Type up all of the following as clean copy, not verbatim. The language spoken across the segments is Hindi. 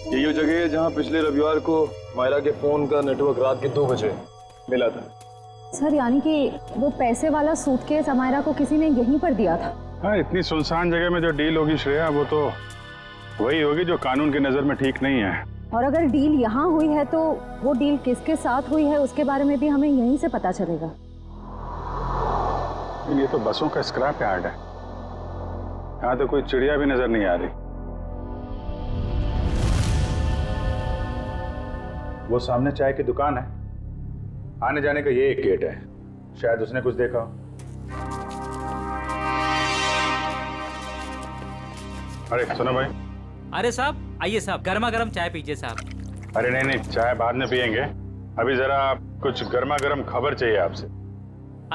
यही वो जगह है जहाँ पिछले रविवार को मायरा के फोन का नेटवर्क रात के 2 बजे मिला था। सर यानी कि वो पैसे वाला सूटकेस अमायरा को किसी ने यहीं पर दिया था। हाँ, इतनी सुनसान जगह में जो डील होगी श्रेया, वो तो वही होगी जो कानून की नजर में ठीक नहीं है। और अगर डील यहाँ हुई है तो वो डील किसके साथ हुई है उसके बारे में भी हमें यहीं से पता चलेगा। ये तो बसों का स्क्रैप यार्ड है, यहाँ तो कोई चिड़िया भी नजर नहीं आ रही। वो सामने चाय की दुकान है, आने जाने का ये एक गेट है, शायद उसने कुछ देखा हो। अरे सुनो भाई। अरे साहब आइए साहब, गर्मा गर्म चाय पीजिए साहब। अरे नहीं नहीं, चाय बाद में पियेंगे, अभी जरा कुछ गर्मा गर्म खबर चाहिए आपसे।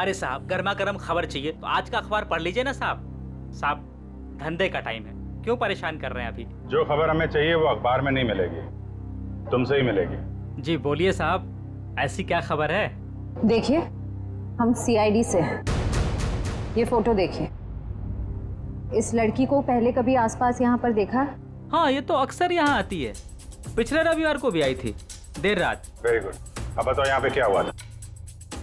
अरे साहब गर्मा गर्म खबर चाहिए तो आज का अखबार पढ़ लीजिए ना साहब। साहब धंधे का टाइम है, क्यों परेशान कर रहे हैं अभी। जो खबर हमें चाहिए वो अखबार में नहीं मिलेगी, तुमसे ही मिलेगी। जी बोलिए साहब, ऐसी क्या खबर है। देखिए हम सीआईडी से हैं, ये फोटो देखिए। इस लड़की को पहले कभी आसपास यहाँ पर देखा? हाँ ये तो अक्सर यहाँ आती है, पिछले रविवार को भी आई थी देर रात। वेरी गुड, अब बताओ यहाँ पे क्या हुआ था।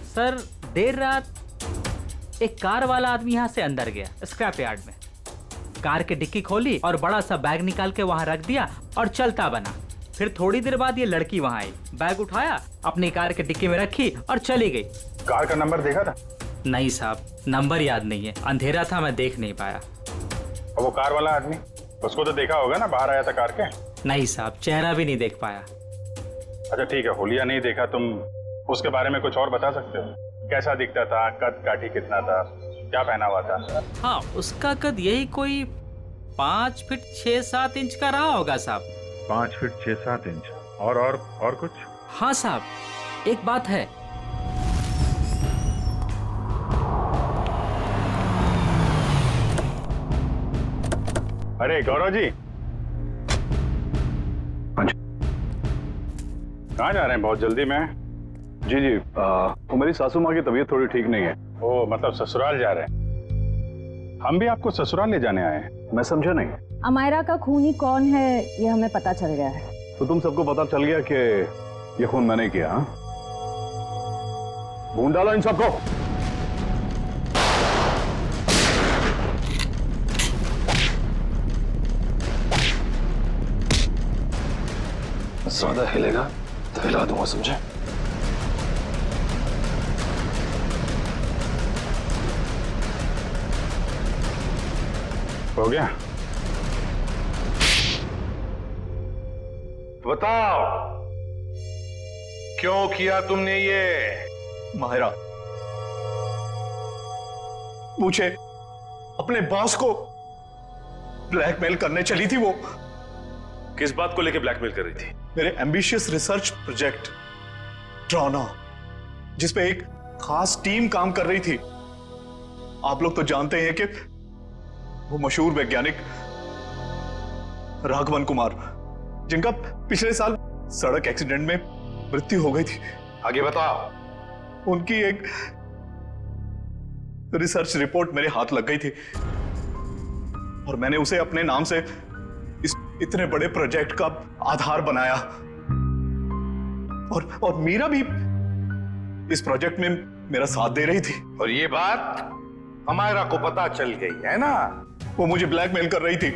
सर देर रात एक कार वाला आदमी यहाँ से अंदर गया स्क्रैप यार्ड में, कार की डिक्की खोली और बड़ा सा बैग निकाल के वहाँ रख दिया और चलता बना। फिर थोड़ी देर बाद ये लड़की वहाँ आई, बैग उठाया, अपनी कार के डिक्की में रखी और चली गई। कार का नंबर देखा था? नहीं साहब, नंबर याद नहीं है, अंधेरा था, मैं देख नहीं पाया। और वो कार वाला आदमी, उसको तो देखा होगा ना, बाहर आया था कार के? नहीं साहब, चेहरा भी नहीं देख पाया। अच्छा ठीक है, होलिया नहीं देखा तुम, उसके बारे में कुछ और बता सकते हो? कैसा दिखता था, कद काठी कितना था, क्या पहना हुआ था? हाँ उसका कद यही कोई 5 फीट 6-7 इंच का रहा होगा साहब। 5 फीट 6-7 इंच। और कुछ? हाँ साहब एक बात है, अरे गौरव जी, कहाँ जा रहे हैं बहुत जल्दी में? जी वो मेरी सासू माँ की तबीयत थोड़ी ठीक नहीं है। ओ मतलब ससुराल जा रहे हैं? हम भी आपको ससुराल ले जाने आए हैं। मैं समझा नहीं। अमायरा का खूनी कौन है ये हमें पता चल गया है। तो तुम सबको पता चल गया कि ये खून मैंने किया? हाँ, ढूंढ डालो इन सबको। ज्यादा हिलेगा तो हिला दूंगा, समझे? हो गया? बताओ क्यों किया तुमने ये? माहिरा, मुझे अपने बॉस को ब्लैकमेल करने चली थी। वो किस बात को लेके ब्लैकमेल कर रही थी? मेरे एम्बिशियस रिसर्च प्रोजेक्ट ड्रोना, जिसपे एक खास टीम काम कर रही थी। आप लोग तो जानते हैं कि वो मशहूर वैज्ञानिक राघवन कुमार, जिनका पिछले साल सड़क एक्सीडेंट में मृत्यु हो गई थी। आगे बताओ। उनकी एक रिसर्च रिपोर्ट मेरे हाथ लग गई थी और मैंने उसे अपने नाम से इस इतने बड़े प्रोजेक्ट का आधार बनाया। और मीरा भी इस प्रोजेक्ट में मेरा साथ दे रही थी। और ये बात अमायरा को पता चल गई है ना? वो मुझे ब्लैकमेल कर रही थी,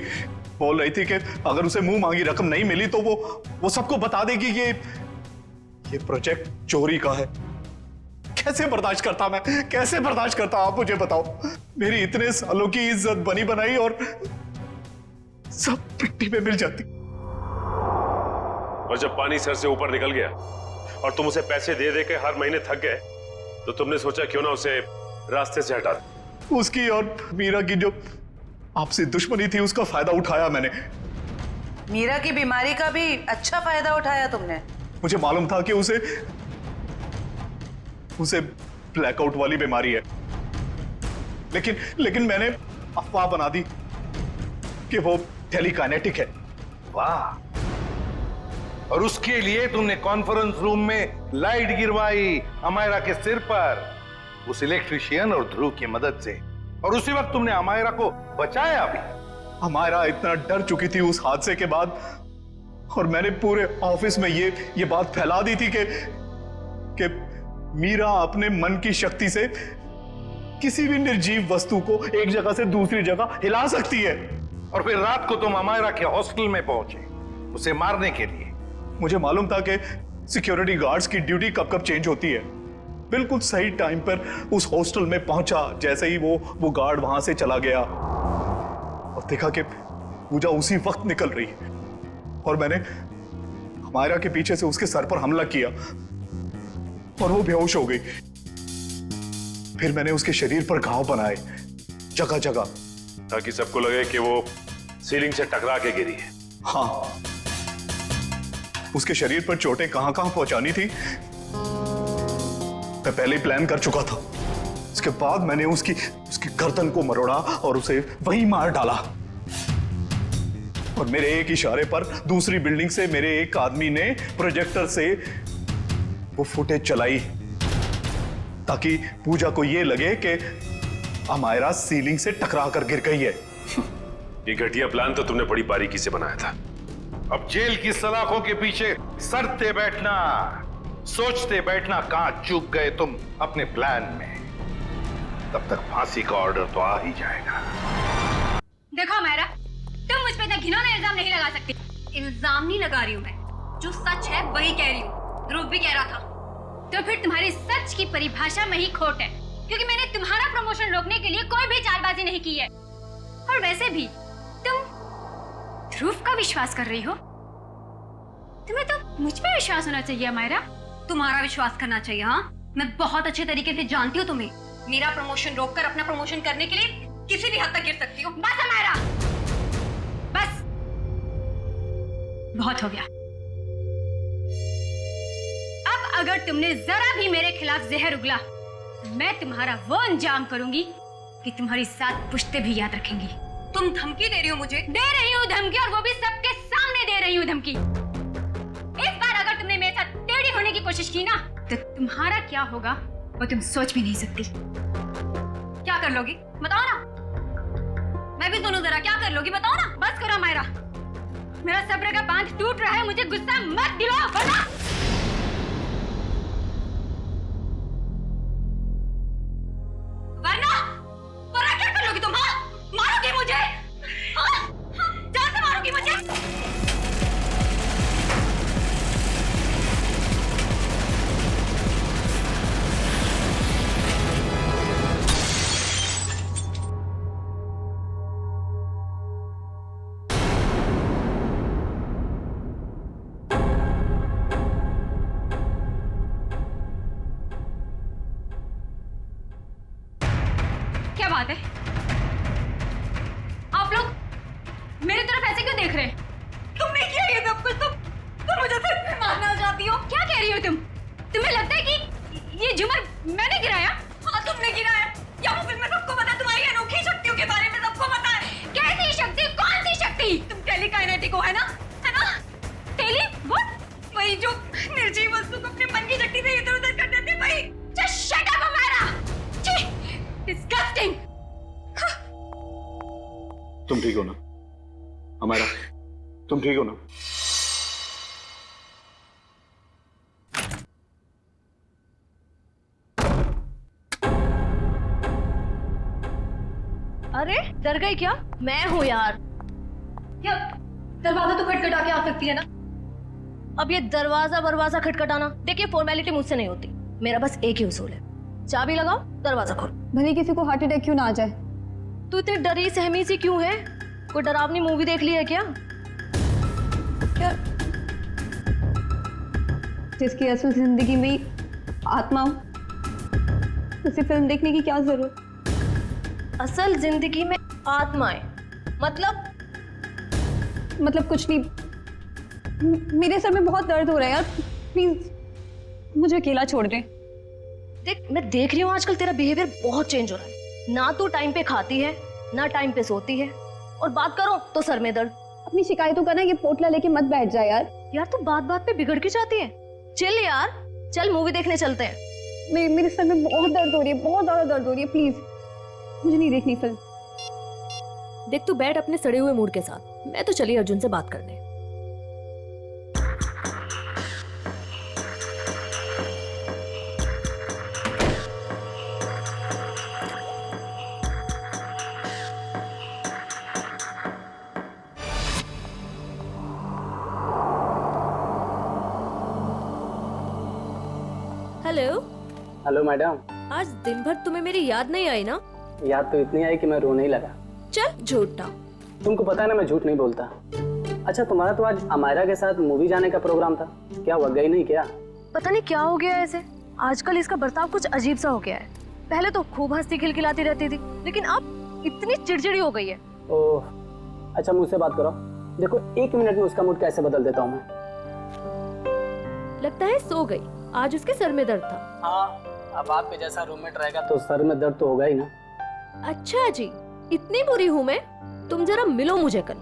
बोल रही थी कि अगर उसे मुंह मांगी रकम नहीं मिली तो वो सबको बता देगी कि ये प्रोजेक्ट चोरी का है। कैसे बर्दाश्त करता मैं, कैसे बर्दाश्त करता? आप मुझे बताओ। मेरी इतने सालों की इज्जत बनी बनाई और सब मिट्टी में मिल जाती। और जब पानी सर से ऊपर निकल गया और तुम उसे पैसे दे दे के हर महीने थक गए, तो तुमने सोचा क्यों ना उसे रास्ते से हटा दे। उसकी और मीरा की जो आपसे दुश्मनी थी उसका फायदा उठाया मैंने। मीरा की बीमारी का भी अच्छा फायदा उठाया तुमने। मुझे मालूम था कि उसे ब्लैकआउट वाली बीमारी है, लेकिन मैंने अफवाह बना दी कि वो टेलीकाइनेटिक है। वाह! और उसके लिए तुमने कॉन्फ्रेंस रूम में लाइट गिरवाई अमायरा के सिर पर, उस इलेक्ट्रिशियन और ध्रुव की मदद से। और उसी वक्त तुमने अमायरा को बचाया भी। अमायरा इतना डर चुकी थी उस हादसे के बाद, और मैंने पूरे ऑफिस में ये बात फैला दी थी कि मीरा अपने मन की शक्ति से किसी भी निर्जीव वस्तु को एक जगह से दूसरी जगह हिला सकती है। और फिर रात को तुम अमायरा के हॉस्टल में पहुंचे उसे मारने के लिए। मुझे मालूम था कि सिक्योरिटी गार्ड्स की ड्यूटी कब कब चेंज होती है। बिल्कुल सही टाइम पर उस हॉस्टल में पहुंचा। जैसे ही वो गार्ड वहां से चला गया और देखा कि पूजा उसी वक्त निकल रही है, और मैंने अमायरा के पीछे से उसके सर पर हमला किया और वो बेहोश हो गई। फिर मैंने उसके शरीर पर घाव बनाए जगह जगह, ताकि सबको लगे कि वो सीलिंग से टकरा के गिरी है। हाँ, उसके शरीर पर चोटें कहां कहां पहुंचानी थी मैं पहले ही प्लान कर चुका था। उसके बाद मैंने उसकी गर्दन को मरोड़ा और उसे वहीं मार डाला। और मेरे एक इशारे पर दूसरी बिल्डिंग से मेरे एक आदमी ने प्रोजेक्टर से वो फुटेज चलाई ताकि पूजा को यह लगे कि अमायरा सीलिंग से टकरा कर गिर गई है। ये घटिया प्लान तो तुमने बड़ी बारीकी से बनाया था। अब जेल की सलाखों के पीछे सरते बैठना, सोचते बैठना कहां चूक गए तुम अपने प्लान में। तब तक फांसी का ऑर्डर तो आ ही जाएगा। देखो अमायरा, तुम मुझ पे इतना घिनौना इल्जाम नहीं लगा सकती। इल्जाम नहीं लगा रही हूँ मैं, जो सच है वही कह रही हूँ। ध्रुव भी कह रहा था। तो फिर तुम्हारी सच की परिभाषा में ही खोट है, क्योंकि मैंने तुम्हारा प्रमोशन रोकने के लिए कोई भी चालबाजी नहीं की है। और वैसे भी तुम ध्रुव का विश्वास कर रही हो। तुम्हें तो मुझ पे विश्वास होना चाहिए अमायरा। तुम्हारा विश्वास करना चाहिए। हाँ, मैं बहुत अच्छे तरीके से जानती हूँ तुम्हें। मेरा प्रमोशन रोककर अपना प्रमोशन करने के लिए किसी भी हद तक गिर सकती हो। बस अमायरा, बस बहुत हो गया। अब अगर तुमने जरा भी मेरे खिलाफ जहर उगला, मैं तुम्हारा वो अंजाम करूंगी कि तुम्हारी 7 पुश्तें भी याद रखेंगी। तुम धमकी दे रही हो मुझे? दे रही हूँ धमकी, और वो भी सबके सामने दे रही हूँ धमकी। इस बार अगर तुमने मेरे साथ टेढ़ी होने की कोशिश की ना, तो तुम्हारा क्या होगा वो तुम सोच भी नहीं सकती। क्या कर लोगी बताओ ना। मैं भी सुनूं जरा, क्या कर लोगी बताओ ना। बस करो अमायरा, मेरा सब्र का बांध टूट रहा है। मुझे गुस्सा मत दिलाओ वरना क्या कर लोगी तुम? हाँ, मारोगी मुझे? हाँ, जान से मारोगी मुझे? क्या बात है? आप लोग मेरी तरफ ऐसे क्यों देख रहे हैं? तुमने किया ये सब कुछ? तुम मुझे सिर्फ मारना चाहती हो? क्या कह रही हो तुम? तुम्हें लगता है कि ये झूमर मैंने गिराया? हाँ, तुमने गिराया। या फिर मैं सबको पता है, तुम्हारी अनोखी शक्तियों के बारे में सबको पता है। कैसी शक्ति? कौन सी शक्ति? तुम टेलीकाइनेटिक हो, है ना? है ना? टेली व्हाट? वही जो निर्जीव वस्तु को अपने मन की शक्ति से इधर उधर कर देते, वही। Just shut up Amaira. Disgusting. तुम ठीक हो ना अमायरा? तुम ठीक हो ना? अरे डर गई क्या? मैं हूँ यार। क्या दरवाजा तो खटखटा के आ सकती है ना? अब ये दरवाजा खटखटाना, देखिए फॉर्मेलिटी मुझसे नहीं होती। मेरा बस एक ही उसूल है, चाबी लगाओ, दरवाजा खोलो। भले किसी को हार्ट अटैक क्यों ना आ जाए। तू इतनी डरी सहमी सी क्यों है? कोई डरावनी मूवी देख ली है क्या? क्या जिसकी असल जिंदगी में आत्मा हो, उसे फिल्म देखने की क्या जरूरत? असल जिंदगी में आत्माएं मतलब कुछ नहीं। मेरे सर में बहुत दर्द हो रहा है यार, प्लीज मुझे अकेला छोड़ दे। देख, मैं देख रही हूँ आजकल तेरा बिहेवियर बहुत चेंज हो रहा है। ना तू टाइम पे खाती है, ना टाइम पे सोती है, और बात करो तो सर में दर्द। अपनी शिकायतों का ना ये पोटला लेके मत बैठ जा यार। यार तू बात बात पे बिगड़ के जाती है। चल यार, चल मूवी देखने चलते हैं। मेरे सर में बहुत दर्द हो रही है, बहुत ज्यादा दर्द हो रही है। प्लीज मुझे नहीं देखनी फिल्म। देख, तू बैठ अपने सड़े हुए मूड के साथ। मैं तो चली अर्जुन से बात करने। हेलो। Hello madam. आज दिन भर तुम्हें मेरी याद नहीं आई ना? याद तो इतनी आई कि मैं रोने ही लगा। चल झूठा। तुमको पता है ना मैं झूठ नहीं बोलता। अच्छा तुम्हारा तो आज अमायरा के साथ मूवी जाने का प्रोग्राम था, क्या हुआ, गई नहीं क्या? पता नहीं क्या हो गया है ऐसे, आजकल इसका बर्ताव कुछ अजीब सा हो गया है। पहले तो खूब हंसती खिलखिलाती रहती थी, लेकिन अब इतनी चिड़चिड़ी हो गई है। ओह अच्छा मुझसे बात करो, देखो 1 मिनट में उसका मूड कैसे बदल देता हूँ मैं। लगता है सो गई, आज उसके सर में दर्द था। हाँ अब आपके जैसा रूममेट रहेगा तो सर में दर्द तो होगा ही ना। अच्छा जी, इतनी बुरी हूँ मैं? तुम जरा मिलो मुझे कल,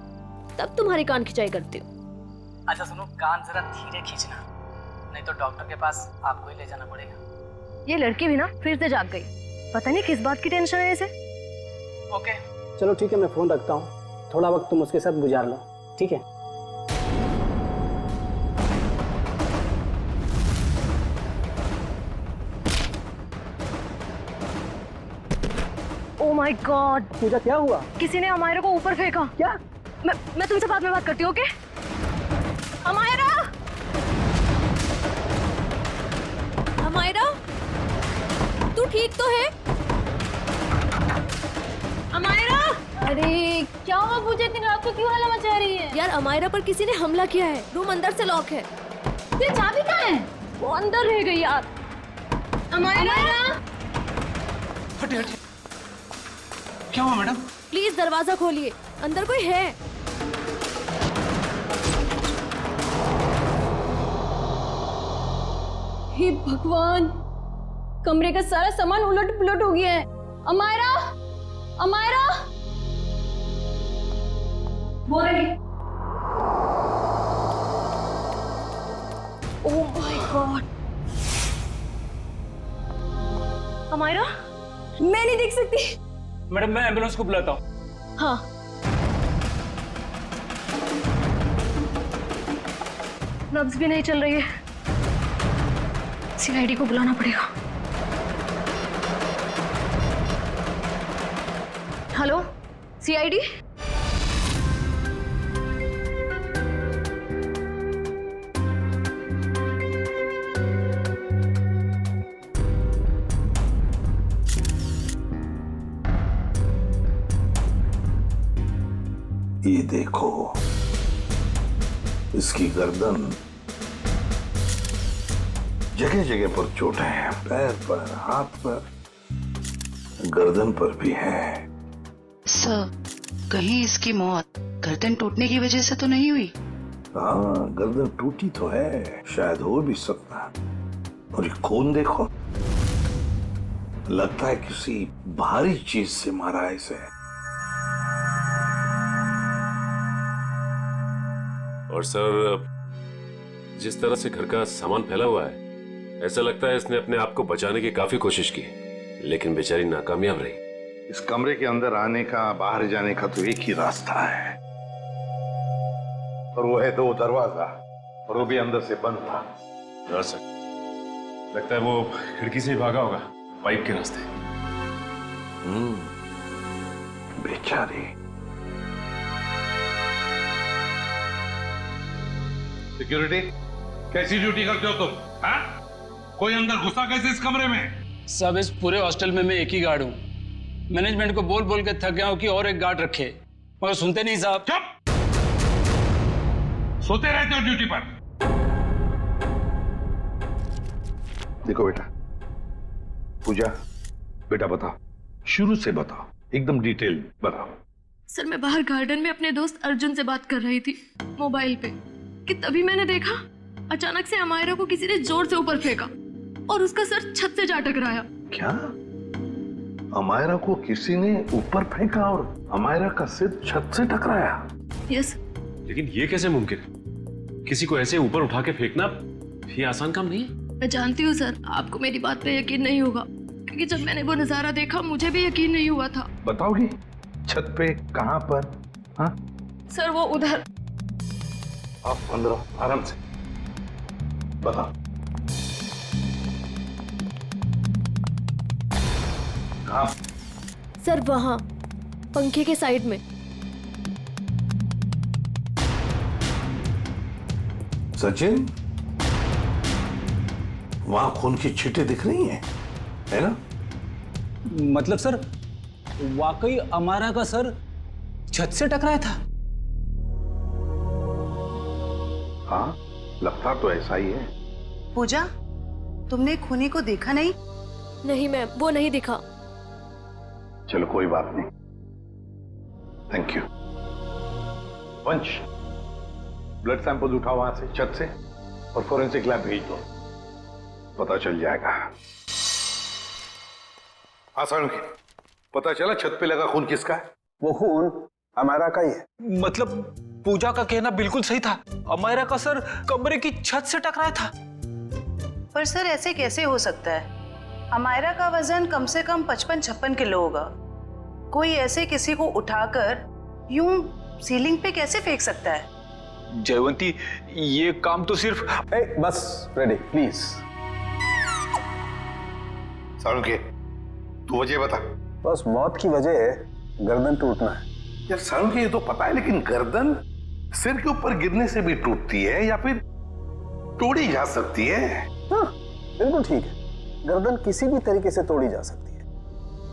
तब तुम्हारी कान खिंचाई करती हूँ। अच्छा सुनो, कान जरा धीरे खींचना, नहीं तो डॉक्टर के पास आपको ही ले जाना पड़ेगा। ये लड़की भी ना फिर से जाग गई, पता नहीं किस बात की टेंशन है इसे। ओके चलो ठीक है, मैं फोन रखता हूँ, थोड़ा वक्त तुम उसके साथ गुजार लो, ठीक है? ओह माय गॉड, पूजा क्या हुआ? किसी ने अमायरा को ऊपर फेंका। क्या? मैं तुमसे बाद में बात करती हूँ, ओके? अमायरा, अमायरा, तू ठीक तो है? अमायरा! अरे क्या हुआ पूजा, इतनी रात को क्यों हल्ला मचा रही है? यार अमायरा पर किसी ने हमला किया है, रूम अंदर से लॉक है। फिर चाबी कहाँ है? वो अंदर रह गई यार। अमायरा! हटे हटे, क्या हुआ मैडम? प्लीज दरवाजा खोलिए, अंदर कोई है। हे भगवान, कमरे का सारा सामान उलट पुलट हो गया है। अमायरा, अमायरा, वो रही। Oh my God, Amaira? मैं नहीं देख सकती। मैडम मैं एम्बुलेंस को बुलाता हूँ। हाँ नब्ज भी नहीं चल रही है, सीआईडी को बुलाना पड़ेगा। Hello CID? ये देखो, इसकी गर्दन, जगह जगह पर चोटें हैं, पैर पर, हाथ पर, गर्दन पर भी है। सर, कहीं इसकी मौत गर्दन टूटने की वजह से तो नहीं हुई? हाँ गर्दन टूटी तो है, शायद हो भी सकता। और ये खून देखो, लगता है किसी भारी चीज से मारा है इसे। और सर, जिस तरह से घर का सामान फैला हुआ है, ऐसा लगता है इसने अपने आप को बचाने की काफी कोशिश की, लेकिन बेचारी नाकामयाब रही। इस कमरे के अंदर आने का, बाहर जाने का तो एक ही रास्ता है, और वो है 2 दरवाजा, और वो भी अंदर से बंद था। हाँ सर, लगता है वो खिड़की से ही भागा होगा, पाइप के रास्ते। बेचारी। सिक्योरिटी, कैसी ड्यूटी करते हो तुम? हाँ? कोई अंदर घुसा कैसे इस कमरे में? सब इस पूरे हॉस्टल में मैं एक ही गार्ड हूँ। मैनेजमेंट को बोल बोल के थक गया हूँ कि और एक गार्ड रखे, मगर सुनते नहीं साहब। चुप! सोते रहते हो ड्यूटी पर। देखो बेटा, पूजा बेटा बताओ, शुरू से बताओ, एकदम डिटेल बताओ। सर मैं बाहर गार्डन में अपने दोस्त अर्जुन से बात कर रही थी मोबाइल पे, कि तभी मैंने देखा अचानक से अमायरा को किसी ने जोर से ऊपर फेंका और उसका सर छत से जा टकराया। क्या? अमायरा को किसी ने ऊपर फेंका और अमायरा का सिर छत से टकराया? यस। लेकिन ये कैसे मुमकिन है? किसी को ऐसे ऊपर उठा के फेंकना ये आसान काम नहीं है। मैं जानती हूँ सर, आपको मेरी बात पे यकीन नहीं होगा, क्योंकि जब मैंने वो नजारा देखा मुझे भी यकीन नहीं हुआ था। बताओगी छत पे कहां पर? हाँ सर वो उधर। आप अंदर आराम से बताओ। कहां? सर वहां पंखे के साइड में। सचिन, वहां खून की छींटें दिख रही हैं, है ना? मतलब सर, वाकई अमारा का सर छत से टकराया था? हाँ, लगता तो ऐसा ही है। पूजा, तुमने खूनी को देखा नहीं? नहीं मैम, वो नहीं दिखा। चलो कोई बात नहीं, थैंक यू। वंश, ब्लड सैंपल उठाओ वहां से, छत से, और फोरेंसिक लैब भेज दो, पता चल जाएगा। आसान की पता चला छत पे लगा खून किसका है? वो खून अमायरा का ही है। मतलब पूजा का कहना बिल्कुल सही था, अमायरा का सर कमरे की छत से टकराया था। पर सर ऐसे कैसे हो सकता है? अमायरा का वजन कम से कम 55-56 किलो होगा। कोई ऐसे किसी को उठाकर यूं सीलिंग पे कैसे फेंक सकता है? जयवंती, ये काम तो सिर्फ बस रेडी प्लीज। सारुके, तू वजह बता। बस मौत की वजह है गर्दन टूटना है। यार सारुके, ये तो पता है, लेकिन गर्दन सिर के ऊपर गिरने से भी टूटती है या फिर तोड़ी जा सकती है? हाँ, बिल्कुल ठीक है, गर्दन किसी भी तरीके से तोड़ी जा सकती है।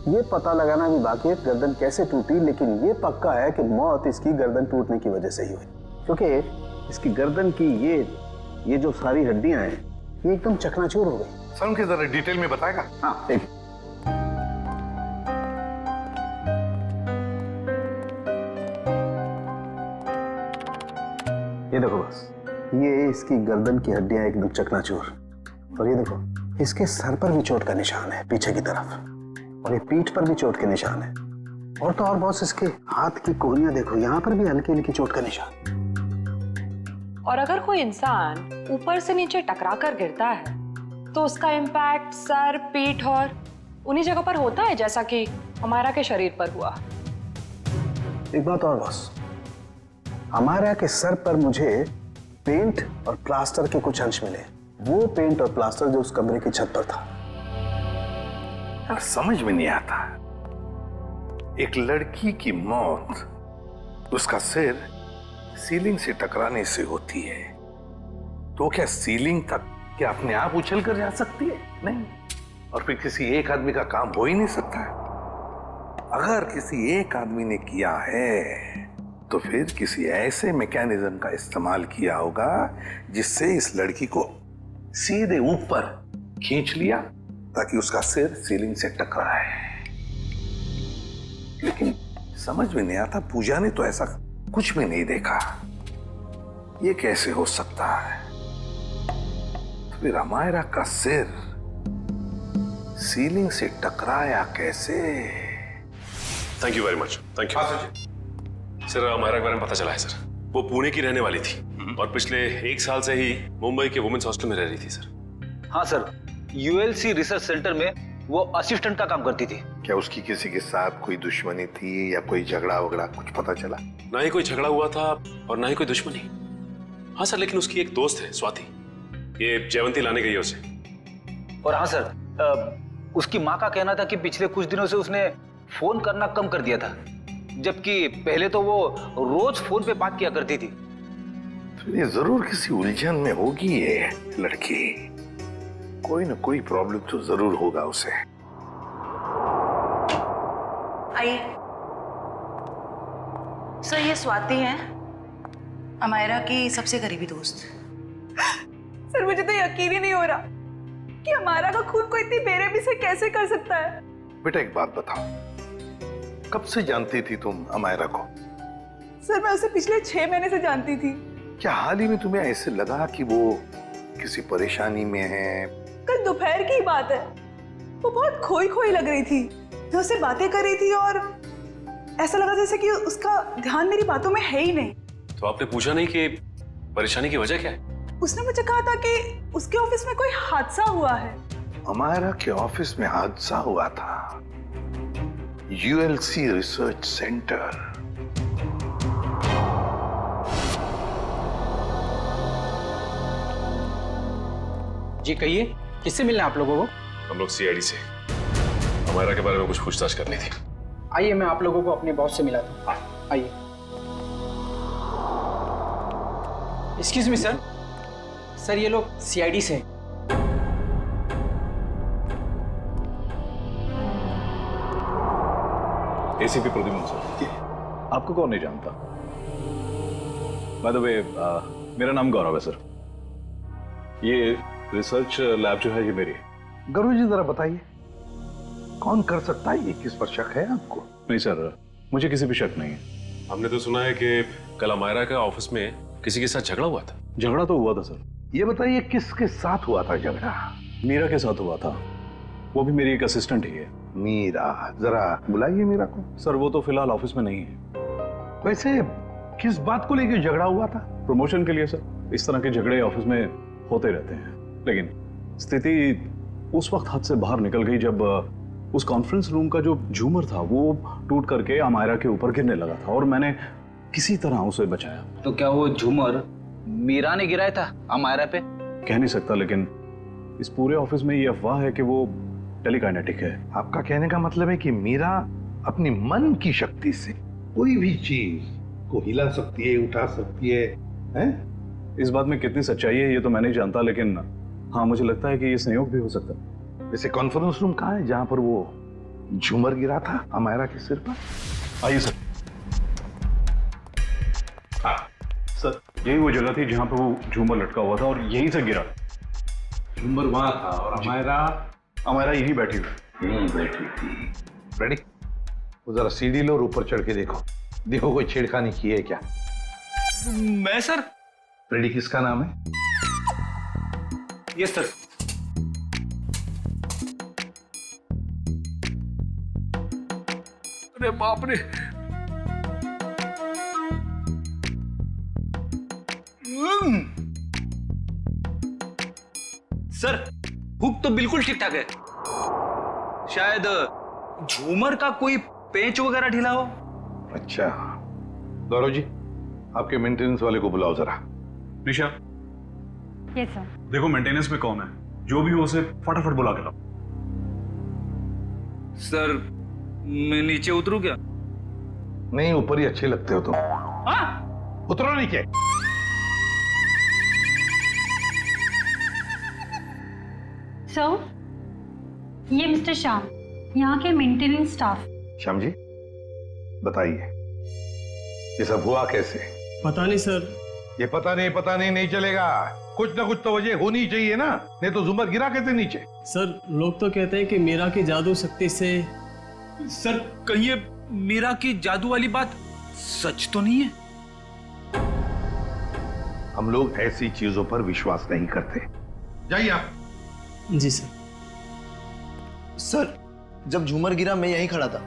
ये पता लगाना भी बाकी है गर्दन कैसे टूटी, लेकिन ये पक्का है कि मौत इसकी गर्दन टूटने की वजह से ही हुई, क्योंकि इसकी गर्दन की ये जो सारी हड्डियां हैं ये एकदम चकनाचूर हो गई। सर उनके जरा डिटेल में बताएगा? हाँ ठीक। ये देखो बस, ये इसकी गर्दन की हड्डियां एकदम चकनाचूर, और ये देखो इसके सर पर भी चोट का निशान है पीछे की तरफ, और ये पीठ पर भी चोट के निशान है, और तो और बॉस इसके हाथ की कोहनियां देखो, यहाँ पर भी हल्की हल्की चोट का निशान। और अगर कोई इंसान ऊपर से नीचे टकरा कर गिरता है तो उसका इम्पैक्ट सर, पीठ और उन्हीं जगह पर होता है जैसा कि अमायरा के शरीर पर हुआ। एक बात और बॉस, अमायरा के सर पर मुझे पेंट और प्लास्टर के कुछ अंश मिले, वो पेंट और प्लास्टर जो उस कमरे की छत पर था। यार समझ में नहीं आता, एक लड़की की मौत उसका सिर सीलिंग से टकराने से होती है, तो क्या सीलिंग तक क्या अपने आप उछल कर जा सकती है? नहीं। और फिर किसी एक आदमी का काम हो ही नहीं सकता है। अगर किसी एक आदमी ने किया है तो फिर किसी ऐसे मैकेनिज्म का इस्तेमाल किया होगा जिससे इस लड़की को सीधे ऊपर खींच लिया ताकि उसका सिर सीलिंग से टकराए। लेकिन समझ में नहीं आता, पूजा ने तो ऐसा कुछ भी नहीं देखा, ये कैसे हो सकता है? तो फिर अमायरा का सिर सीलिंग से टकराया कैसे? Thank you very much, thank you. Sir Amaira के बारे में पता चला है सर, वो पुणे की रहने वाली थी और पिछले 1 साल से ही मुंबई के वुमेन्स हॉस्टल में रह रही थी सर। हाँ सर, यूएलसी रिसर्च सेंटर में वो असिस्टेंट का काम करती थी। क्या उसकी किसी के साथ कोई दुश्मनी थी या कोई झगड़ा वगड़ा कुछ पता चला? ना ही कोई झगड़ा हुआ था और ना ही कोई दुश्मनी। हाँ सर, लेकिन उसकी एक दोस्त है स्वाति, ये जयवंती लाने गई है उसे। और हाँ सर, उसकी माँ का कहना था कि पिछले कुछ दिनों से उसने फोन करना कम कर दिया था, जबकि पहले तो वो रोज फोन पे बात किया करती थी। तो ये जरूर किसी उलझन में होगी ये लड़की, कोई ना कोई प्रॉब्लम तो जरूर होगा उसे। आइए सर, ये स्वाति हैं, अमायरा की सबसे करीबी दोस्त। सर मुझे तो यकीन ही नहीं हो रहा कि अमायरा का खून कोई इतनी बेरहमी से कैसे कर सकता है। बेटा एक बात बताओ, कब से जानती थी तुम अमायरा को? सर मैं उसे पिछले 6 महीने से जानती थी। क्या हाल ही में तुम्हें ऐसे लगा कि वो किसी परेशानी में है? कल दोपहर की बात है, वो बहुत खोई खोई लग रही थी, मैं उससे बातें कर रही थी और ऐसा लगा जैसे कि उसका ध्यान मेरी बातों में है ही नहीं। तो आपने पूछा नहीं कि परेशानी की वजह क्या है? उसने मुझे कहा था कि उसके ऑफिस में कोई हादसा हुआ है। अमायरा के ऑफिस में हादसा हुआ था? ULC research centre. जी कहिए, किससे मिलना है आप लोगों को? हम लोग सीआईडी से, अमायरा के बारे में कुछ पूछताछ करनी थी। आइए मैं आप लोगों को अपने बॉस से मिला दूं। आइए। एक्सक्यूज मी सर, सर ये लोग सीआईडी से हैं। ACP Pradyuman sir. आपको कौन नहीं जानता? बाय द वे, मेरा नाम गौरव है सर। ये रिसर्च लैब जो है ये मेरी है। गौरव जी जरा बताइए, कौन कर सकता है ये? किस पर शक है आपको? नहीं सर, मुझे किसी भी शक नहीं है। हमने तो सुना है कि कल अमायरा के ऑफिस में किसी के साथ झगड़ा हुआ था। झगड़ा तो हुआ था सर। ये बताइए किसके साथ हुआ था झगड़ा? मीरा के साथ हुआ था। वो भी मेरी एक असिस्टेंट ही है। मीरा, जरा बुलाइए मीरा को। सर वो तो फिलहाल ऑफिस में नहीं है। वैसे किस बात को लेकर झगड़ा हुआ था? प्रमोशन के लिए सर। इस तरह के झगड़े ऑफिस में होते रहते हैं, लेकिन स्थिति उस वक्त हाथ से बाहर निकल गई जब उस कॉन्फ्रेंस रूम का जो झूमर था वो टूट करके अमायरा के ऊपर गिरने लगा था और मैंने किसी तरह उसे बचाया। तो क्या वो झूमर मीरा ने गिराया था अमायरा पे? कह नहीं सकता, लेकिन इस पूरे ऑफिस में ये अफवाह है कि वो टेलीकाइनेटिक है। आपका कहने का मतलब है कि मीरा अपनी मन की शक्ति से कोई भी चीज को हिला सकती है, उठा सकती है, हैं? इस बात में कितनी सच्चाई है ये तो मैं नहीं जानता, लेकिन हाँ मुझे लगता है कि ये संयोग भी हो सकता है। वैसे कॉन्फ्रेंस रूम कहाँ है जहां पर वो झूमर गिरा था अमायरा के सिर पर? आइए सर। हाँ सर, यही वो जगह थी जहां पर वो झूमर लटका हुआ था और यहीं से गिरा। झूमर वहां था और अमायरा यहीं बैठी थी। रेडी? वो जरा सीढ़ी लो और ऊपर चढ़ के देखो, देखो कोई छेड़खानी की है क्या? मैं सर? रेडी, किसका नाम है? Yes sir. अरे बाप रे, सर हुक तो बिल्कुल ठीक ठाक है, शायद झूमर का कोई पेंच वगैरह ढीला हो। अच्छा गौरव जी, आपके मेंटेनेंस वाले को बुलाओ जरा। निशा, यस सर। देखो मेंटेनेंस में कौन है, जो भी हो उसे फटाफट बुला के लाओ। सर मैं नीचे उतरूं क्या? नहीं, ऊपर ही अच्छे लगते हो तुम। हाँ? उतरो नीचे। सर, ये मिस्टर श्याम, यहाँ के मेंटेनेंस स्टाफ। श्याम जी बताइए, ये सब हुआ कैसे? पता नहीं सर। ये पता नहीं चलेगा। कुछ ना कुछ तो वजह होनी चाहिए ना, नहीं तो झूमर गिरा कैसे नीचे? सर लोग तो कहते हैं कि मीरा की जादू शक्ति से। सर कहीं ये मीरा की जादू वाली बात सच तो नहीं है? हम लोग ऐसी चीजों पर विश्वास नहीं करते। जाइए आप। जी सर। सर जब झूमर गिरा मैं यहीं खड़ा था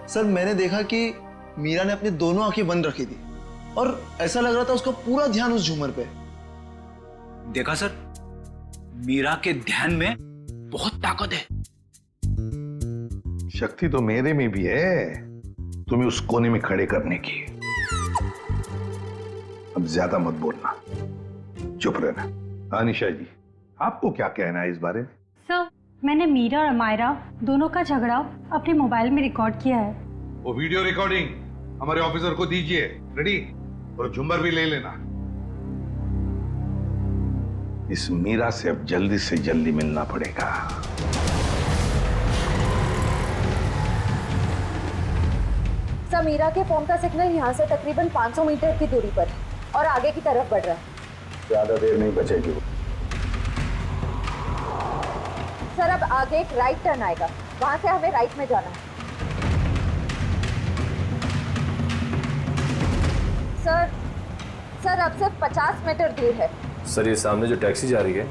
सर, मैंने देखा कि मीरा ने अपनी दोनों आंखें बंद रखी थी और ऐसा लग रहा था उसका पूरा ध्यान उस झूमर पे। देखा सर, मीरा के ध्यान में बहुत ताकत है। शक्ति तो मेरे में भी है, तुम्हें उस कोने में खड़े करने की। अब ज्यादा मत बोलना, चुप रहना। हाँ निशा जी, आपको क्या कहना है इस बारे में? सर, मैंने मीरा और अमायरा दोनों का झगड़ा अपने मोबाइल में रिकॉर्ड किया है। वो वीडियो रिकॉर्डिंग हमारे ऑफिसर को दीजिए। रेडी? और झुम्बर भी ले लेना। इस मीरा से अब जल्दी से जल्दी मिलना पड़ेगा। सर, मीरा के फोन का सिग्नल यहाँ से तकरीबन 500 मीटर की दूरी पर है और आगे की तरफ बढ़ रहा है। ज्यादा देर नहीं बचेगी। सर अब आगे एक राइट टर्न आएगा, वहां से हमें राइट में जाना है। सर अब सिर्फ 50 मीटर दूर है। सर ये सामने जो टैक्सी जा रही है,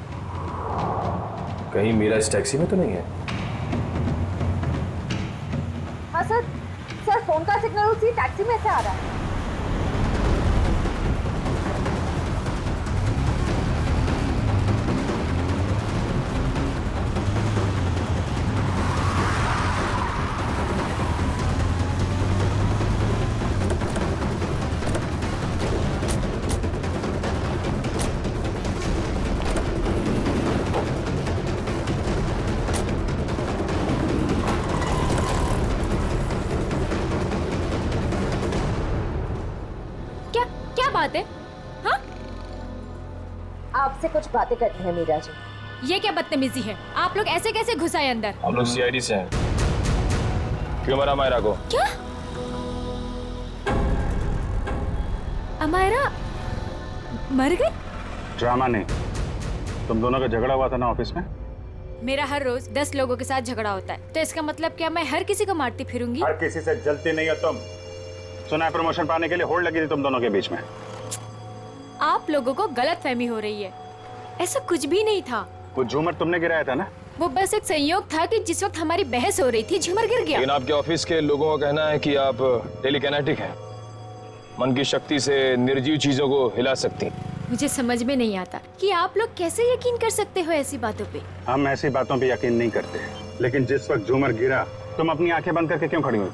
कहीं मीरा इस टैक्सी में तो नहीं है? हाँ सर फोन का सिग्नल उसी टैक्सी में से आ रहा है। बात है? हाँ? आपसे कुछ बातें करनी है मीरा जी। ये क्या बदतमीजी है? आप लोग ऐसे कैसे घुस आए अंदर? हम लोग सीआईडी से हैं। क्यों मरा अमायरा को? क्या? अमायरा मर गई? ड्रामा नहीं, तुम दोनों का झगड़ा हुआ था ना ऑफिस में? मेरा हर रोज 10 लोगों के साथ झगड़ा होता है, तो इसका मतलब क्या मैं हर किसी को मारती फिरूंगी? हर किसी से जलती नहीं हो तुम। सुना है प्रमोशन पाने के लिए होड़ लगी थी तुम दोनों के बीच में। आप लोगों को गलतफहमी हो रही है, ऐसा कुछ भी नहीं था। वो झूमर तुमने गिराया था ना? वो बस एक संयोग था कि जिस वक्त हमारी बहस हो रही थी झूमर गिर गया। लेकिन आपके ऑफिस के लोगों का कहना है कि आप टेलीकिनेटिक हैं, मन की शक्ति से निर्जीव चीजों को हिला सकती। मुझे समझ में नहीं आता कि आप लोग कैसे यकीन कर सकते हो ऐसी बातों पे। हम ऐसी बातों पे यकीन नहीं करते, लेकिन जिस वक्त झूमर गिरा तुम अपनी आंखें बंद करके क्यों खड़ी हुई?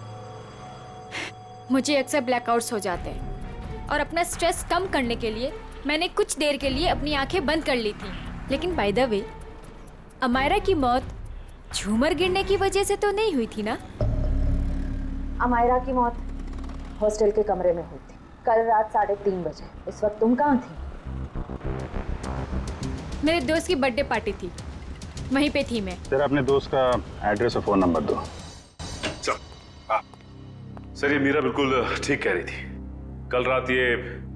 मुझे अक्सर ब्लैकआउट्स हो जाते हैं और अपना स्ट्रेस कम करने के लिए मैंने कुछ देर के लिए अपनी आंखें बंद कर ली थी। लेकिन बाय द वे, अमायरा की मौत झूमर गिरने की वजह से तो नहीं हुई थी ना? अमायरा की मौत हॉस्टल के कमरे में हुई थी कल रात 3:30 बजे। इस वक्त तुम कहाँ थी? मेरे दोस्त की बर्थडे पार्टी थी, वहीं पे थी मैं। जरा अपने दोस्त का एड्रेस और फोन नंबर दो। सर ये मीरा बिल्कुल ठीक कह रही थी। कल रात ये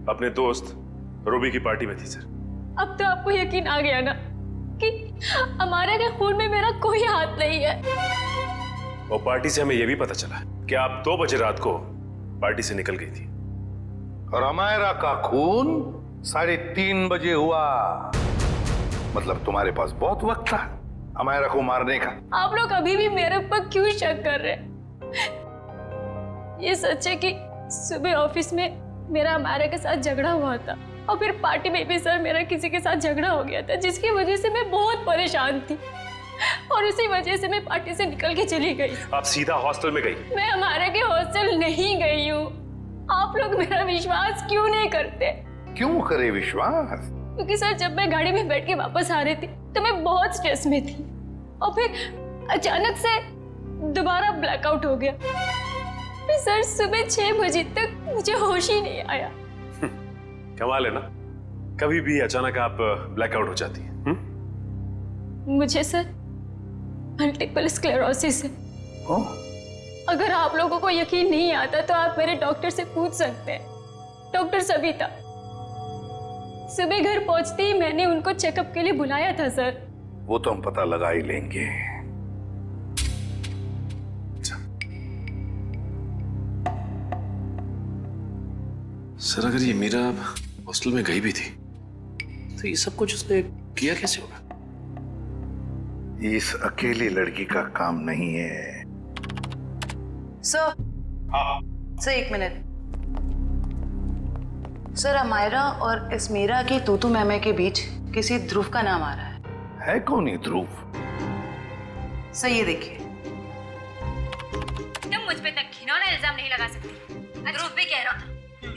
अपने दोस्त रूबी की पार्टी में थी सर। अब तो आपको यकीन आ गया ना कि अमायरा के खून में मेरा कोई हाथ नहीं है। और पार्टी से हमें यह भी पता चला कि आप 2 बजे रात को पार्टी से निकल गई थी। और अमायरा का खून 3:30 बजे हुआ। मतलब तुम्हारे पास बहुत वक्त था अमायरा को मारने का। आप लोग अभी भी मेरे ऊपर क्यों शक कर रहे हैं? ये सच है कि सुबह ऑफिस में मेरा अमायरा के साथ झगड़ा हुआ था और फिर पार्टी में भी सर मेरा किसी के साथ झगड़ा हो गया था, जिसकी वजह से मैं बहुत परेशान थी और उसी वजह से मैं पार्टी से निकल के चली गई। आप सीधा हॉस्टल में गई? मैं अमायरा के हॉस्टल नहीं गई हूँ। आप लोग मेरा विश्वास क्यों नहीं करते? क्यों करे विश्वास? क्योंकि सर जब मैं गाड़ी में बैठ के वापस आ रही थी तो मैं बहुत स्ट्रेस में थी और फिर अचानक से दोबारा ब्लैकआउट हो गया। फिर सर सुबह 6 बजे तक मुझे होश ही नहीं आया। कमाल है ना, कभी भी अचानक आप ब्लैकआउट हो जाती हैं। मुझे सर मल्टीपल स्क्लेरोसिस है। अगर आप लोगों को यकीन नहीं आता तो आप मेरे डॉक्टर से पूछ सकते हैं, डॉक्टर सविता। सुबह घर पहुंचते ही मैंने उनको चेकअप के लिए बुलाया था सर। वो तो हम पता लगा ही लेंगे। सर अगर ये मीरा हॉस्टल में गई भी थी तो ये सब कुछ उसने किया कैसे होगा? इस अकेली लड़की का काम नहीं है। Sir, sir 1 minute. Sir Amaira और इस मीरा की तूतू मैमे के बीच किसी ध्रुव का नाम आ रहा है। कौन है ध्रुव? सर ये देखिए। तुम मुझ पे तक घिनौना इल्जाम नहीं लगा सकती। ध्रुव भी कह रहा था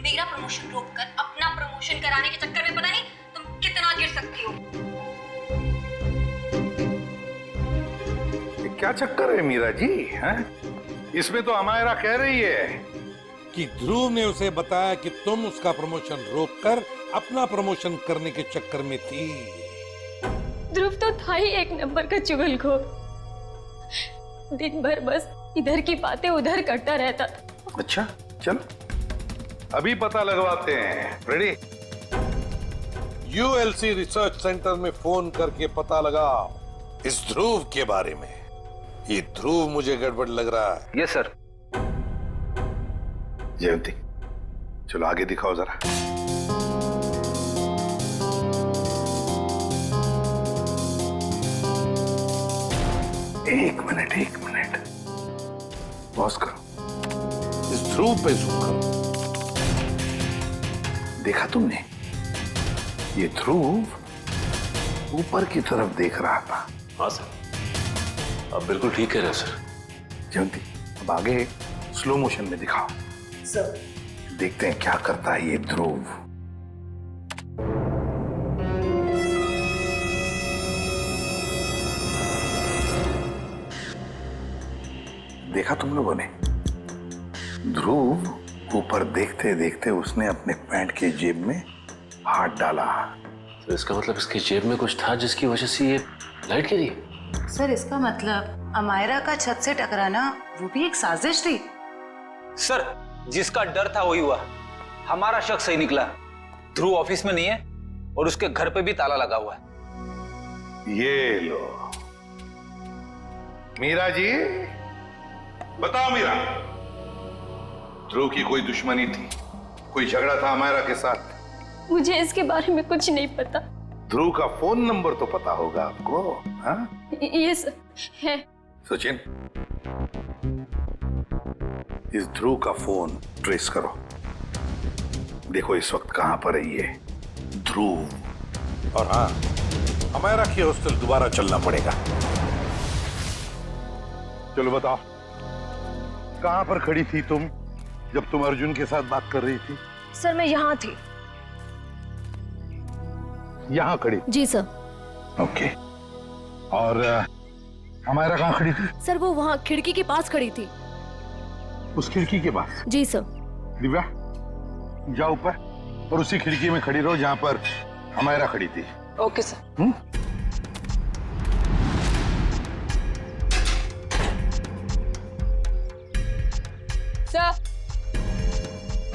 मेरा प्रमोशन रोककर अपना प्रमोशन कराने के चक्कर में पता नहीं तुम कितना गिर सकती हो। ये क्या चक्कर है मीरा जी? हैं? इसमें तो अमायरा कह रही है कि ध्रुव ने उसे बताया कि तुम उसका प्रमोशन रोककर अपना प्रमोशन करने के चक्कर में थी। ध्रुव तो था ही एक नंबर का चुगलखोर। दिन भर बस इधर की बातें उधर करता रहता था। अच्छा चलो अभी पता लगवाते हैं। रेडी? यूएलसी रिसर्च सेंटर में फोन करके पता लगाओ इस ध्रुव के बारे में। ये ध्रुव मुझे गड़बड़ लग रहा है। Yes sir. जयंती चलो आगे दिखाओ जरा। एक मिनट पॉज करो। इस ध्रुव पे जूम करो। देखा तुमने? ये ध्रुव ऊपर की तरफ देख रहा था। हाँ सर, आप बिल्कुल ठीक कह रहे हो सर। जयंती अब आगे स्लो मोशन में दिखाओ। सर देखते हैं क्या करता है ये ध्रुव। देखा तुम लोगों ने? ध्रुव ऊपर देखते देखते उसने अपने पैंट के जेब में हाथ डाला। तो इसका मतलब इसकी जेब में कुछ था जिसकी वजह से ये लाइट गिरी। सर इसका मतलब अमायरा का छत से टकराना वो भी एक साजिश थी? सर जिसका डर था वही हुआ। हमारा शक सही निकला। ध्रुव ऑफिस में नहीं है और उसके घर पे भी ताला लगा हुआ है। ये लो मीरा जी, बताओ मीरा, ध्रुव की कोई दुश्मनी थी? कोई झगड़ा था अमायरा के साथ? मुझे इसके बारे में कुछ नहीं पता। ध्रुव का फोन नंबर तो पता होगा आपको? हाँ? ये सर है। सचिन, इस ध्रुव का फोन ट्रेस करो। देखो इस वक्त कहां पर है ये ध्रुव। और हाँ, अमायरा की हॉस्टल दोबारा चलना पड़ेगा। चलो बताओ, कहां पर खड़ी थी तुम जब तुम अर्जुन के साथ बात कर रही थी? सर मैं यहाँ थी। यहां खड़ी? जी सर। ओके। और अमायरा कहां खड़ी थी? सर वो वहाँ खिड़की के पास खड़ी थी। उस खिड़की के पास? जी सर। दिव्या जाओ ऊपर और उसी खिड़की में खड़ी रहो जहां पर अमायरा खड़ी थी। Okay sir. सर।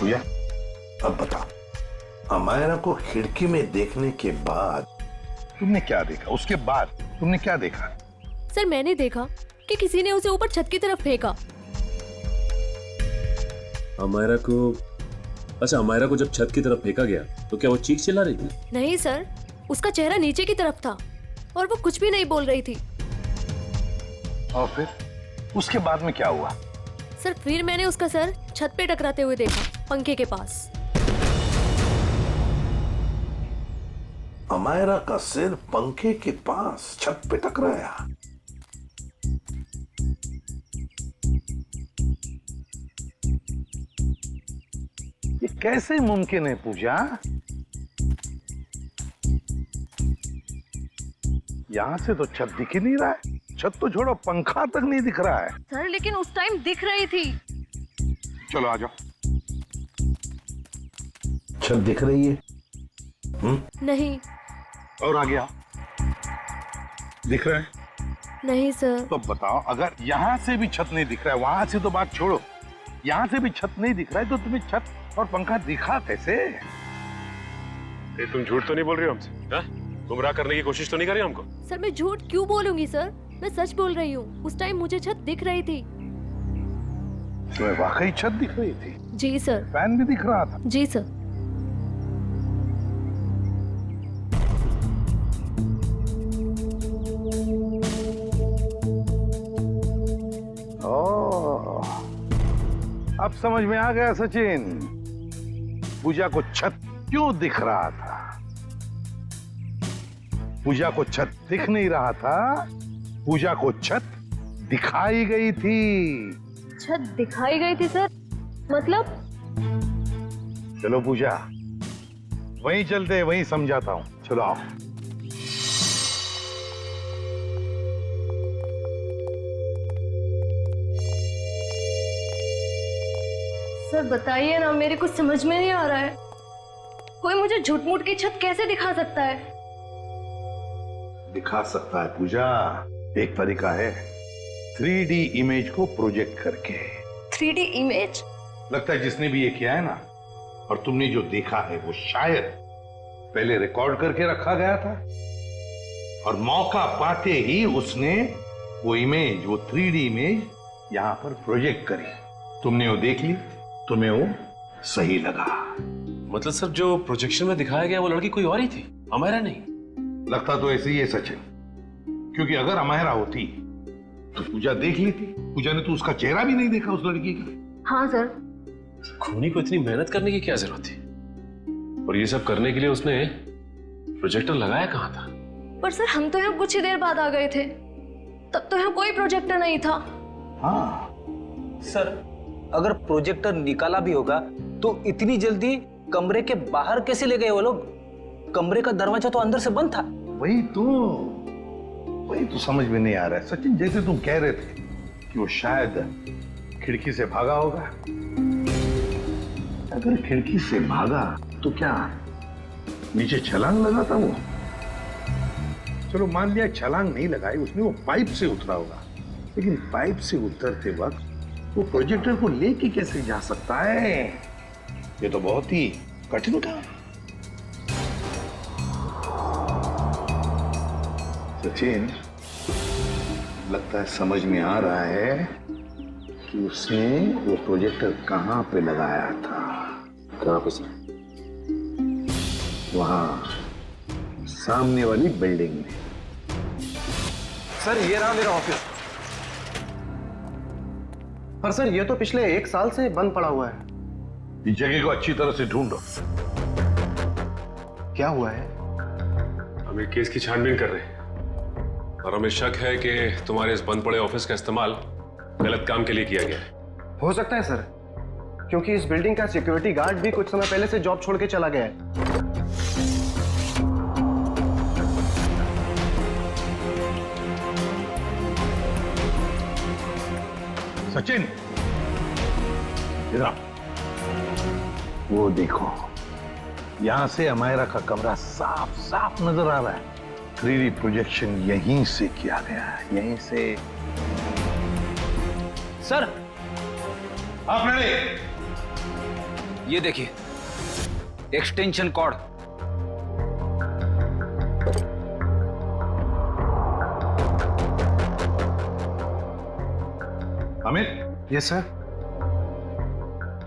भैया अब बताओ, अमायरा को खिड़की में देखने के बाद तुमने क्या देखा? उसके बाद तुमने क्या देखा? सर मैंने देखा कि किसी ने उसे ऊपर छत की तरफ फेंका। अमायरा को, अच्छा अमायरा को जब छत की तरफ फेंका गया तो क्या वो चीख चिल्ला रही थी? नहीं सर, उसका चेहरा नीचे की तरफ था और वो कुछ भी नहीं बोल रही थी। और फिर उसके बाद में क्या हुआ? सर फिर मैंने उसका सर छत पे टकराते हुए देखा, पंखे के पास। अमायरा का सिर पंखे के पास छत पे टकराया। ये कैसे मुमकिन है पूजा? यहां से तो छत दिख ही नहीं रहा है। छत तो छोड़ो, पंखा तक नहीं दिख रहा है। सर लेकिन उस टाइम दिख रही थी। चलो आ जाओ। छत दिख रही है? नहीं। और आ गया? दिख रहा है? नहीं सर। तो बताओ, अगर यहां से भी छत नहीं दिख रहा है, वहां से तो बात छोड़ो, यहां से भी छत नहीं दिख रहा है, तो तुम्हें छत और पंखा दिखा कैसे? तुम झूठ तो नहीं बोल रही हो हमसे? गुमराह करने की कोशिश तो नहीं कर रही हमको? सर मैं झूठ क्यों बोलूंगी सर, मैं सच बोल रही हूँ। उस टाइम मुझे छत दिख रही थी। तुम्हें वाकई छत दिख रही थी? जी सर। फैन भी दिख रहा था? जी सर। अब समझ में आ गया सचिन, पूजा को छत क्यों दिख रहा था। पूजा को छत दिख नहीं रहा था, पूजा को छत दिखाई गई थी। छत दिखाई गई थी सर? मतलब? चलो पूजा, वहीं चलते, वहीं समझाता हूं। चलो आओ। सर बताइए ना, मेरे कुछ समझ में नहीं आ रहा है। कोई मुझे झूठ मूठ की छत कैसे दिखा सकता है? दिखा सकता है पूजा, एक तरीका है, 3D इमेज को प्रोजेक्ट करके। 3D image? लगता है जिसने भी ये किया है ना, और तुमने जो देखा है, वो शायद पहले रिकॉर्ड करके रखा गया था और मौका पाते ही उसने वो इमेज, वो 3D इमेज यहां पर प्रोजेक्ट करी। तुमने वो देख ली, तुम्हें वो सही लगा। मतलब सर जो प्रोजेक्शन में दिखाया गया वो लड़की कोई और ही थी, अमायरा नहीं? लगता तो ऐसे ही है सचिन, क्योंकि अगर अमायरा होती तो पूजा देख लेती। पूजा ने तो उसका चेहरा भी नहीं देखा उस लड़की का। हाँ सर। खूनी को इतनी मेहनत करने की क्या जरूरत थी? और ये सब करने के लिए उसने प्रोजेक्टर लगाया कहां था? पर सर हम तो यहाँ कुछ ही देर बाद आ गए थे, तब तो यहाँ कोई प्रोजेक्टर नहीं था। हाँ सर, अगर प्रोजेक्टर निकाला भी होगा तो इतनी जल्दी कमरे के बाहर कैसे ले गए वो लोग? कमरे का दरवाजा तो अंदर से बंद था। वही तो समझ में नहीं आ रहा है सचिन। जैसे तुम कह रहे थे कि वो शायद खिड़की से भागा होगा, अगर खिड़की से भागा तो क्या नीचे छलांग लगा था वो? चलो मान लिया छलांग नहीं लगाई उसने, वो पाइप से उतरा होगा, लेकिन पाइप से उतरते वक्त वो प्रोजेक्टर को लेके कैसे जा सकता है? ये तो बहुत ही कठिन काम। सचिन, लगता है समझ में आ रहा है कि उसने वो प्रोजेक्टर कहां पे लगाया था। कहां पे सर? वहां सामने वाली बिल्डिंग में। सर ये रहा मेरा ऑफिस। पर सर ये तो पिछले 1 साल से बंद पड़ा हुआ है। इस जगह को अच्छी तरह से ढूंढो। क्या हुआ है? हम एक केस की छानबीन कर रहे हैं और हमें शक है कि तुम्हारे इस बंद पड़े ऑफिस का इस्तेमाल गलत काम के लिए किया गया है। हो सकता है सर, क्योंकि इस बिल्डिंग का सिक्योरिटी गार्ड भी कुछ समय पहले से जॉब छोड़ के चला गया है। सचिन, इधर आओ। वो देखो, यहां से अमायरा का कमरा साफ साफ नजर आ रहा है। 3D प्रोजेक्शन यहीं से किया गया है, यहीं से। सर, आप रेडी? ये देखिए, extension cord. Amit. Yes sir.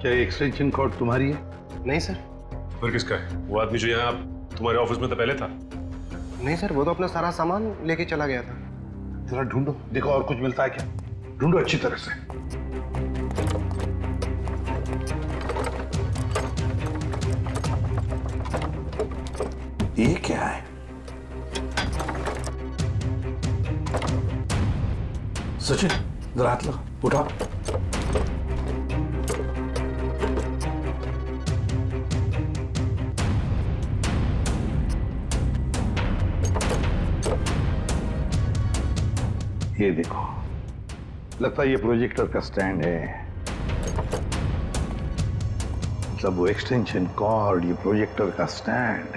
क्या ये एक्सटेंशन कॉर्ड तुम्हारी है? नहीं सर। फिर किसका है? वो आदमी जो यहाँ तुम्हारे ऑफिस में तो पहले था। नहीं सर, वो तो अपना सारा सामान लेके चला गया था। जरा ढूंढो, देखो और कुछ मिलता है क्या। ढूंढो अच्छी तरह से। ये क्या है? सचिन, जरा हाथ लगा, उठा। ये देखो, लगता है ये प्रोजेक्टर का स्टैंड है। मतलब वो एक्सटेंशन कॉर्ड, ये प्रोजेक्टर का स्टैंड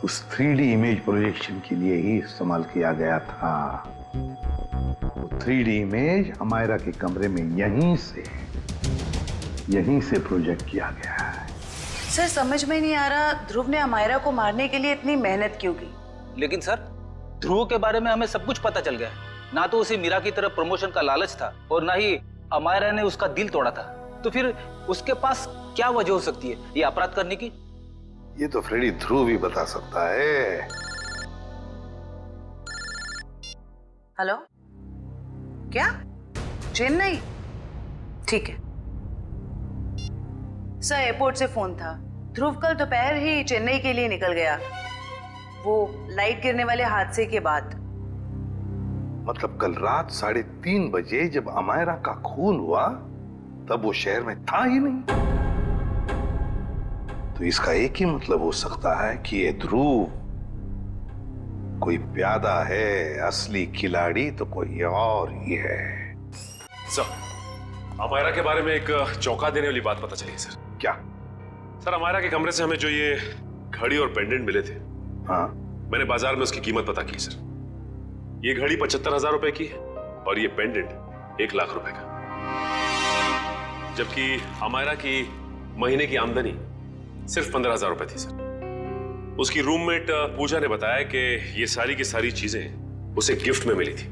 उस 3D इमेज प्रोजेक्शन के लिए ही इस्तेमाल किया गया था। वो 3D इमेज अमायरा के कमरे में यहीं से प्रोजेक्ट किया गया है। सर समझ में नहीं आ रहा, ध्रुव ने अमायरा को मारने के लिए इतनी मेहनत क्यों की? लेकिन सर, ध्रुव के बारे में हमें सब कुछ पता चल गया। ना तो उसे मीरा की तरफ प्रमोशन का लालच था और ना ही अमायरा ने उसका दिल तोड़ा था। तो फिर उसके पास क्या वजह हो सकती है ये अपराध करने की? ये तो फ्रेडी ध्रुव ही बता सकता है। हेलो, क्या? चेन्नई? ठीक है सर, एयरपोर्ट से फोन था। ध्रुव कल दोपहर ही चेन्नई के लिए निकल गया, वो लाइट गिरने वाले हादसे के बाद। मतलब कल रात 3:30 बजे जब अमायरा का खून हुआ तब वो शहर में था ही नहीं। तो इसका एक ही मतलब हो सकता है कि ये ध्रुव कोई प्यादा है, असली खिलाड़ी तो कोई और ही है। सर, अमायरा के बारे में एक चौंका देने वाली बात पता चली है सर। क्या? सर, अमायरा के कमरे से हमें जो ये घड़ी और पेंडेंट मिले थे, हाँ, मैंने बाजार में उसकी कीमत पता की सर। ये घड़ी 75,000 रुपए की है और ये पेंडेंट 1 लाख रुपए का, जबकि अमायरा की महीने की आमदनी सिर्फ 15,000 रुपए थी सर। उसकी रूममेट पूजा ने बताया कि ये सारी की सारी चीजें उसे गिफ्ट में मिली थी,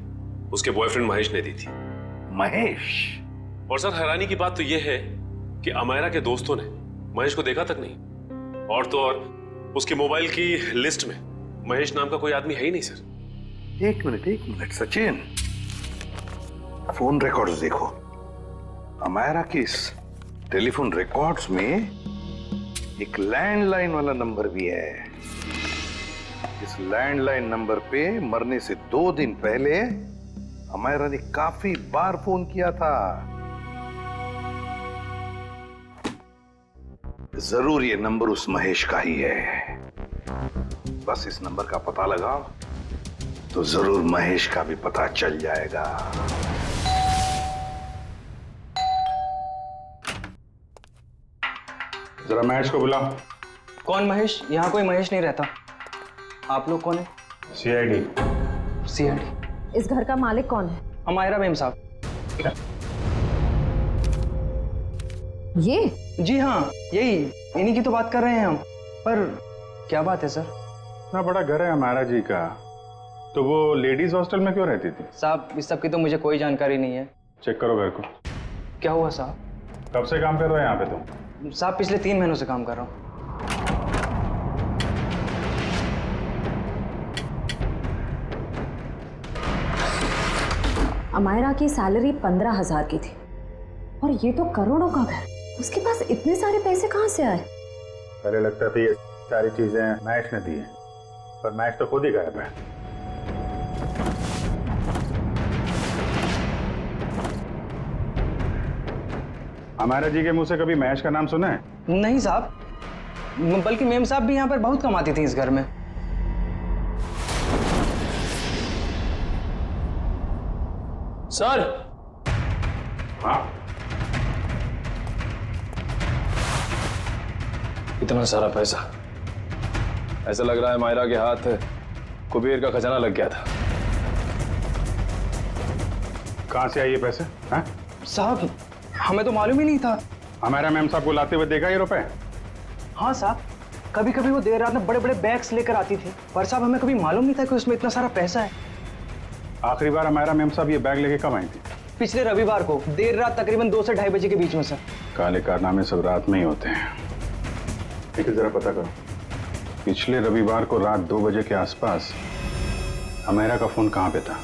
उसके बॉयफ्रेंड महेश ने दी थी। महेश? और सर, हैरानी की बात तो यह है कि अमायरा के दोस्तों ने महेश को देखा तक नहीं, और तो और उसके मोबाइल की लिस्ट में महेश नाम का कोई आदमी है ही नहीं सर। एक मिनट सचिन, फोन रिकॉर्ड्स देखो। अमायरा के इस टेलीफोन रिकॉर्ड्स में एक लैंडलाइन वाला नंबर भी है। इस लैंडलाइन नंबर पे मरने से 2 दिन पहले अमायरा ने काफी बार फोन किया था। जरूर ये नंबर उस महेश का ही है। बस इस नंबर का पता लगाओ तो जरूर महेश का भी पता चल जाएगा। जरा महेश को बुलाओ। कौन महेश? यहाँ कोई महेश नहीं रहता। आप लोग कौन है? सीआईडी। सीआईडी। इस घर का मालिक कौन है? अमायरा मैम साहब। ये? जी हाँ, यही, इन्हीं की तो बात कर रहे हैं हम। पर क्या बात है सर? इतना बड़ा घर है अमायरा जी का, तो वो लेडीज हॉस्टल में क्यों रहती थी? साहब इस सब की तो मुझे कोई जानकारी नहीं है। चेक करो घर को। क्या हुआ साहब? कब से काम कर रहे हो यहाँ पे तुम? साहब पिछले 3 महीनों से काम कर रहा हूँ। अमायरा की सैलरी 15,000 की थी और ये तो करोड़ों का घर, उसके पास इतने सारे पैसे कहाँ से आए? पहले लगता था ये सारी चीजें महेश ने दी हैं, पर महेश तो खुद ही गायब है। अमायरा जी के मुंह से कभी महेश का नाम सुना है? नहीं साहब, बल्कि मेम साहब भी यहाँ पर बहुत कमाती थी इस घर में। सर। हाँ? इतना सारा पैसा, ऐसा लग रहा है मायरा के हाथ कुबेर का खजाना लग गया था। कहाँ से आए ये पैसे? हाँ? साहब हमें तो मालूम ही नहीं था। हमारा मैम साहब को लाते हुए देखा ये रुपए? हाँ साहब, कभी कभी वो देर रात में बड़े बड़े बैग्स लेकर आती थी, पर साहब हमें कभी मालूम नहीं था कि उसमें इतना सारा पैसा है। आखिरी बार हमारा मैम साहब ये बैग लेके कब आई थी? पिछले रविवार को देर रात तकरीबन 2 से 2:30 बजे के बीच में सर। काले कारनामे सब रात में ही होते हैं। लेकिन जरा पता करो, पिछले रविवार को रात 2 बजे के आसपास अमेरा का फोन कहाँ पे था?